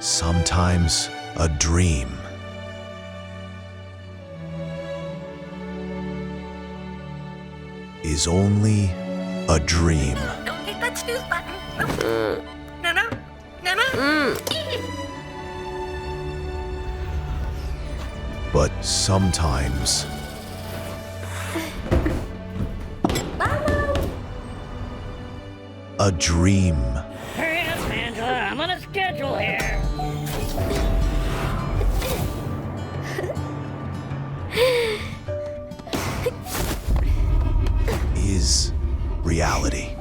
Sometimes a dream is only a dream. Don't hit that snooze button. No, no, no, no. But sometimes a dream Hurry up, Angela. I'm on a schedule here. is reality.